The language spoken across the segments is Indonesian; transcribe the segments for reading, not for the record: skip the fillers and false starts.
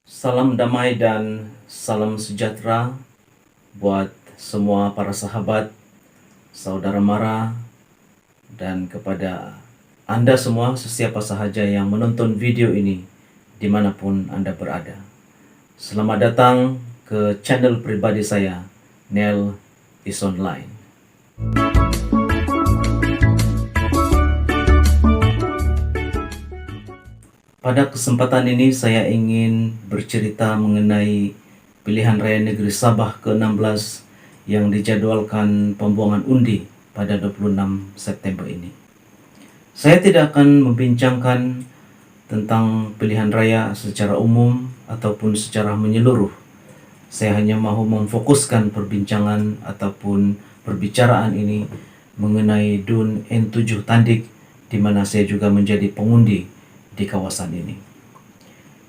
Salam damai dan salam sejahtera buat semua para sahabat, saudara mara, dan kepada Anda semua sesiapa sahaja yang menonton video ini dimanapun Anda berada. Selamat datang ke channel pribadi saya, Nel is Online. Pada kesempatan ini saya ingin bercerita mengenai pilihan raya negeri Sabah ke-16 yang dijadwalkan pembuangan undi pada 26 September ini. Saya tidak akan membincangkan tentang pilihan raya secara umum ataupun secara menyeluruh. Saya hanya mahu memfokuskan perbincangan ataupun perbicaraan ini mengenai DUN N7 Tandik, di mana saya juga menjadi pengundi di kawasan ini.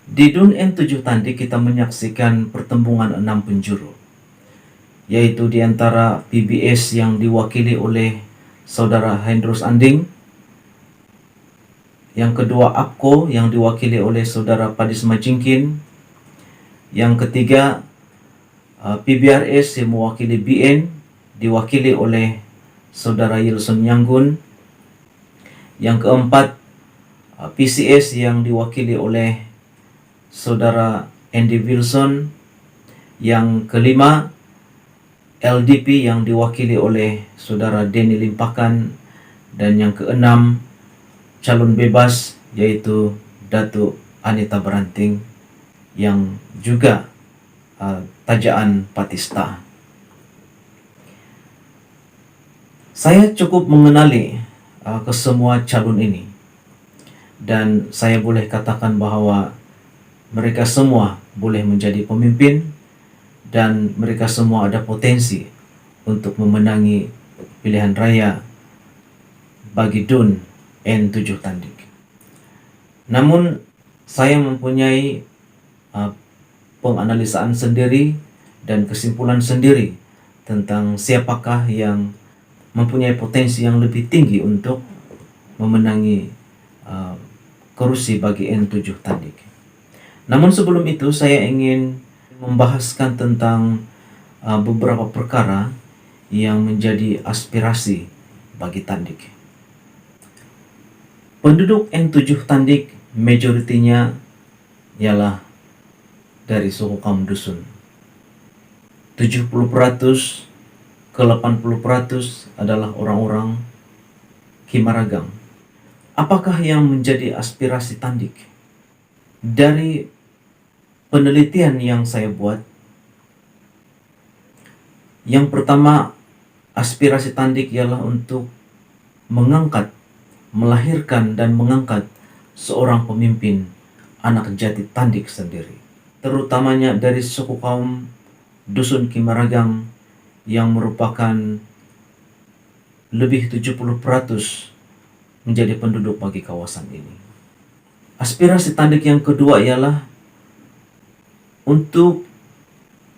Di DUN N7 Tandik kita menyaksikan pertembungan 6 penjuru, yaitu di antara PBS yang diwakili oleh Saudara Hendros Anding, yang kedua APKO yang diwakili oleh Saudara Padis Majingkin, yang ketiga PBRS yang mewakili BN diwakili oleh Saudara Yilson Nyanggun, yang keempat PCS yang diwakili oleh Saudara Andy Wilson, yang kelima LDP yang diwakili oleh Saudara Denny Limpakan, dan yang keenam calon bebas yaitu Datuk Anita Beranting yang juga tajaan Patista. Saya cukup mengenali kesemua calon ini, dan saya boleh katakan bahwa mereka semua boleh menjadi pemimpin dan mereka semua ada potensi untuk memenangi pilihan raya bagi DUN N7 Tandik. Namun saya mempunyai penganalisaan sendiri dan kesimpulan sendiri tentang siapakah yang mempunyai potensi yang lebih tinggi untuk memenangi kerusi bagi N7 Tandik. Namun sebelum itu saya ingin membahaskan tentang beberapa perkara yang menjadi aspirasi bagi Tandik. Penduduk N7 Tandik majoritinya ialah dari suku kaum dusun. 70% ke 80% adalah orang-orang Kimaragang. Apakah yang menjadi aspirasi Tandik? Dari penelitian yang saya buat, yang pertama, aspirasi Tandik ialah untuk melahirkan dan mengangkat seorang pemimpin anak jati Tandik sendiri, terutamanya dari suku kaum dusun Kimaragang yang merupakan lebih 70% menjadi penduduk bagi kawasan ini. Aspirasi Tandik yang kedua ialah untuk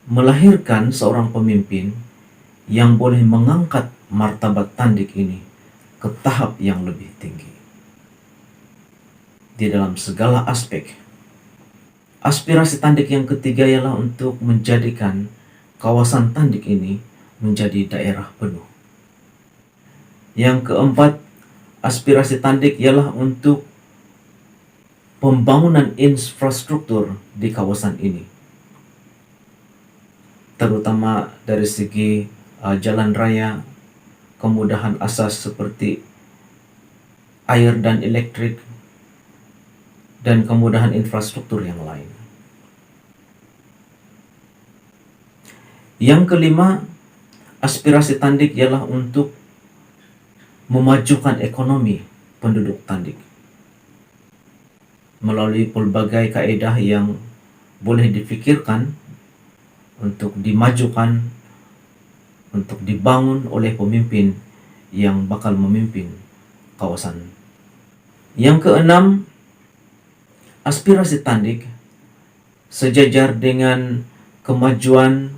melahirkan seorang pemimpin yang boleh mengangkat martabat Tandik ini ke tahap yang lebih tinggi di dalam segala aspek. Aspirasi Tandik yang ketiga ialah untuk menjadikan kawasan Tandik ini menjadi daerah penuh. Yang keempat, aspirasi Tandik ialah untuk pembangunan infrastruktur di kawasan ini, terutama dari segi jalan raya, kemudahan asas seperti air dan elektrik, dan kemudahan infrastruktur yang lain. Yang kelima, aspirasi Tandik ialah untuk memajukan ekonomi penduduk Tandik melalui pelbagai kaedah yang boleh difikirkan untuk dimajukan, untuk dibangun oleh pemimpin yang bakal memimpin kawasan. Yang keenam, aspirasi Tandik sejajar dengan kemajuan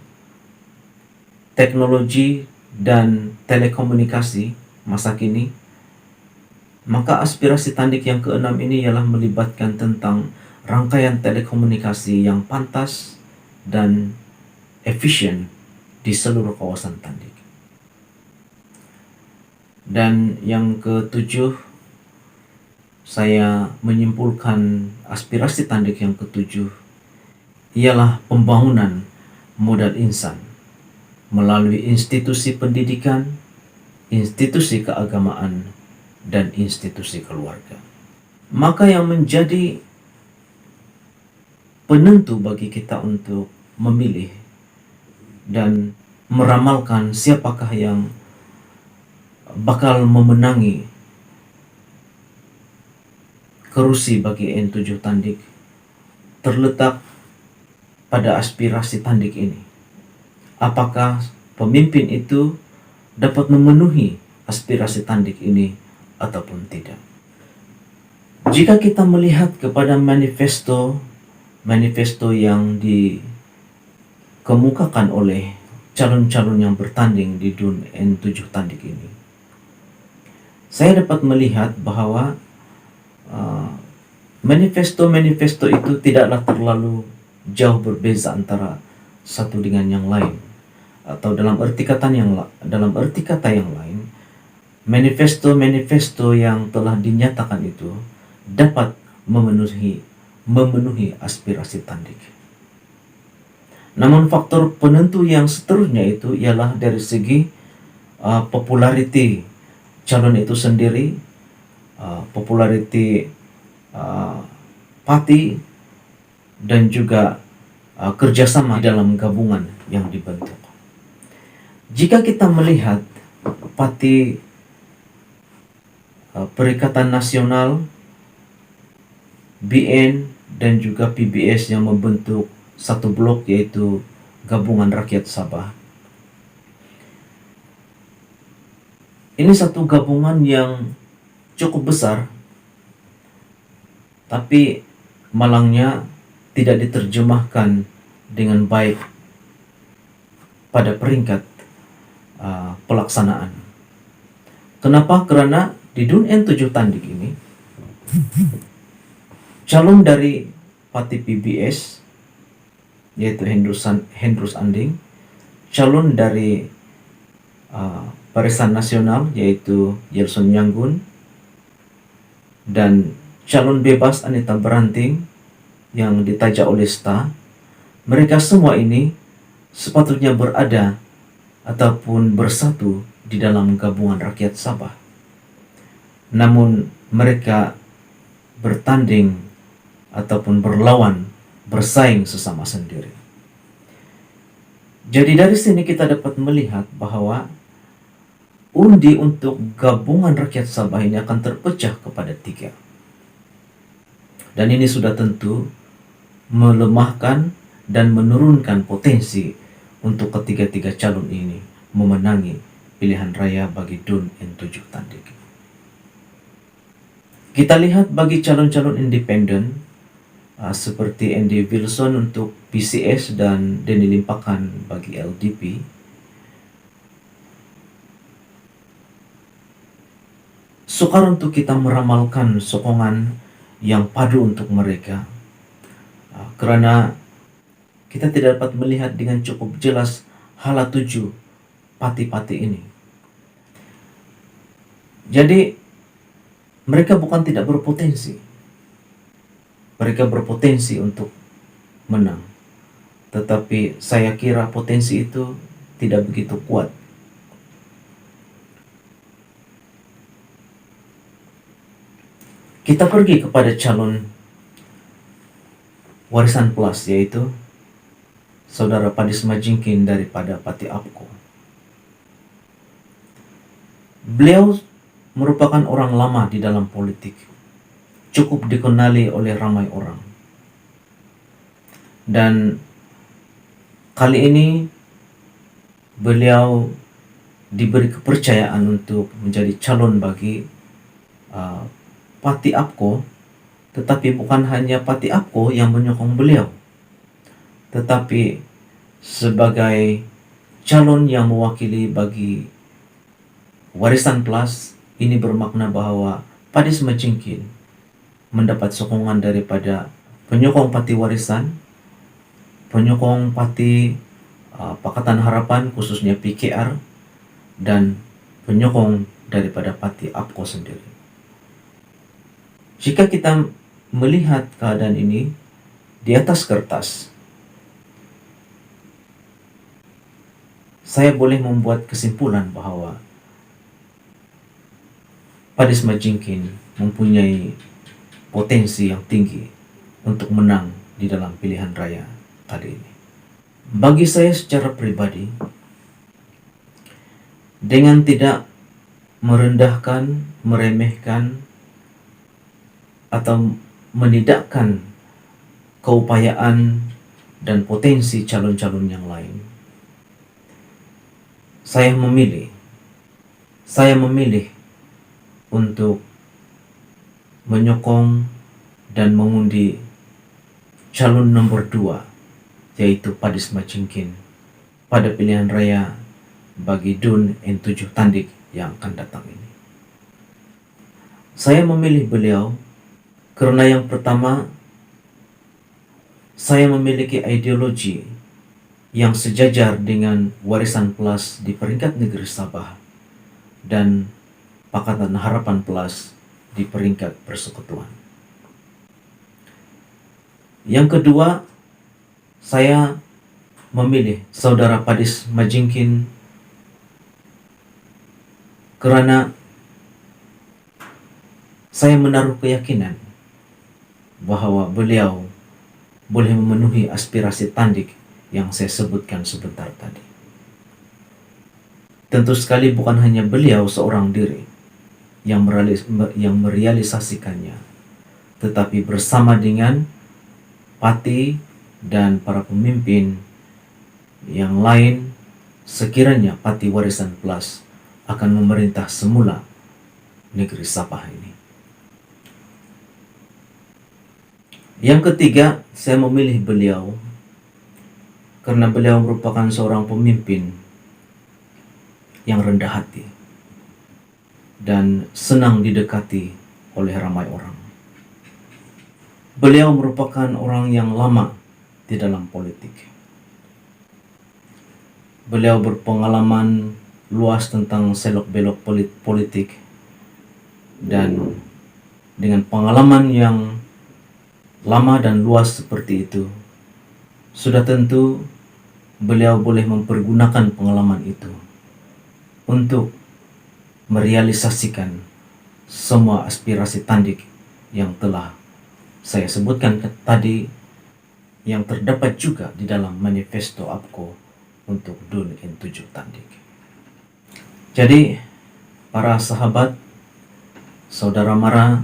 teknologi dan telekomunikasi masa kini, maka aspirasi Tandik yang keenam ini ialah melibatkan tentang rangkaian telekomunikasi yang pantas dan efisien di seluruh kawasan Tandik. Dan yang ketujuh, saya menyimpulkan aspirasi Tandik yang ketujuh ialah pembangunan modal insan melalui institusi pendidikan, institusi keagamaan, dan institusi keluarga. Maka yang menjadi penentu bagi kita untuk memilih dan meramalkan siapakah yang bakal memenangi kerusi bagi N7 Tandik terletak pada aspirasi Tandik ini. Apakah pemimpin itu dapat memenuhi aspirasi Tandik ini ataupun tidak. Jika kita melihat kepada manifesto yang dikemukakan oleh calon-calon yang bertanding di DUN N7 Tandik ini, saya dapat melihat bahwa manifesto itu tidaklah terlalu jauh berbeza antara satu dengan yang lain, atau dalam arti kata yang lain, manifesto yang telah dinyatakan itu dapat memenuhi aspirasi Tandik. Namun faktor penentu yang seterusnya itu ialah dari segi populariti calon itu sendiri, populariti parti, dan juga kerjasama dalam gabungan yang dibentuk. Jika kita melihat parti Perikatan Nasional, BN, dan juga PBS yang membentuk satu blok, yaitu Gabungan Rakyat Sabah. Ini satu gabungan yang cukup besar, tapi malangnya tidak diterjemahkan dengan baik pada peringkat pelaksanaan. Kenapa? Karena di DUN N7 Tandik ini, calon dari parti PBS yaitu Hendrus Anding, calon dari Barisan Nasional yaitu Yelson Nyanggun, dan calon bebas Anita Beranting yang ditajak oleh STA, mereka semua ini sepatutnya berada ataupun bersatu di dalam Gabungan Rakyat Sabah. Namun mereka bertanding ataupun berlawan, bersaing sesama sendiri. Jadi dari sini kita dapat melihat bahwa undi untuk Gabungan Rakyat Sabah ini akan terpecah kepada 3. Dan ini sudah tentu melemahkan dan menurunkan potensi untuk ketiga-tiga calon ini memenangi pilihan raya bagi DUN N7 Tandik. Kita lihat bagi calon-calon independen seperti Andy Wilson untuk PCS dan Denny Limpakan bagi LDP. Sukar untuk kita meramalkan sokongan yang padu untuk mereka, karena kita tidak dapat melihat dengan cukup jelas hala tuju parti-parti ini. Jadi mereka bukan tidak berpotensi, mereka berpotensi untuk menang, tetapi saya kira potensi itu tidak begitu kuat. Kita pergi kepada calon Warisan Plus, yaitu Saudara Padis Majingkin daripada Parti APKO. Beliau merupakan orang lama di dalam politik, cukup dikenali oleh ramai orang. Dan kali ini beliau diberi kepercayaan untuk menjadi calon bagi Parti APKO, tetapi bukan hanya Parti APKO yang menyokong beliau, tetapi sebagai calon yang mewakili bagi Warisan Plus. Ini bermakna bahwa Padis Majingkin mendapat sokongan daripada penyokong Parti Warisan, penyokong Parti Pakatan Harapan khususnya PKR, dan penyokong daripada Parti APKO sendiri. Jika kita melihat keadaan ini di atas kertas, saya boleh membuat kesimpulan bahwa Padis Madjingkin mempunyai potensi yang tinggi untuk menang di dalam pilihan raya kali ini. Bagi saya secara pribadi, dengan tidak merendahkan, meremehkan, atau menidakkan keupayaan dan potensi calon-calon yang lain, saya memilih untuk menyokong dan mengundi calon nomor 2, yaitu Padis Madjingkin pada pilihan raya bagi DUN N7 Tandik yang akan datang ini. Saya memilih beliau karena yang pertama, saya memiliki ideologi yang sejajar dengan Warisan Plus di peringkat negeri Sabah dan Pakatan Harapan Plus di peringkat persekutuan. Yang kedua, saya memilih saudara Padis Madjingkin karena saya menaruh keyakinan bahwa beliau boleh memenuhi aspirasi Tandik yang saya sebutkan sebentar tadi. Tentu sekali bukan hanya beliau seorang diri yang merealisasikannya, tetapi bersama dengan Parti dan para pemimpin yang lain, sekiranya Parti Warisan Plus akan memerintah semula negeri Sabah ini. Yang ketiga, saya memilih beliau karena beliau merupakan seorang pemimpin yang rendah hati dan senang didekati oleh ramai orang. Beliau merupakan orang yang lama di dalam politik. Beliau berpengalaman luas tentang selok-belok politik, dan dengan pengalaman yang lama dan luas seperti itu, sudah tentu beliau boleh mempergunakan pengalaman itu untuk merealisasikan semua aspirasi Tandik yang telah saya sebutkan tadi, yang terdapat juga di dalam manifesto APKO untuk DUN N7 Tandik. Jadi, para sahabat, saudara mara,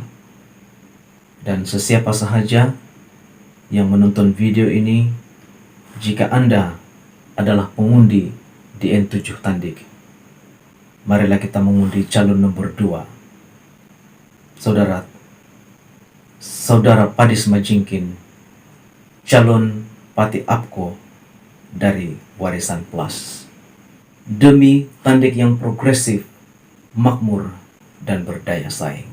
dan sesiapa sahaja yang menonton video ini, jika Anda adalah pengundi di N7 Tandik, marilah kita mengundi calon nomor 2, Saudara Padis Madjingkin, calon Parti APKO dari Warisan Plus, demi Tandik yang progresif, makmur, dan berdaya saing.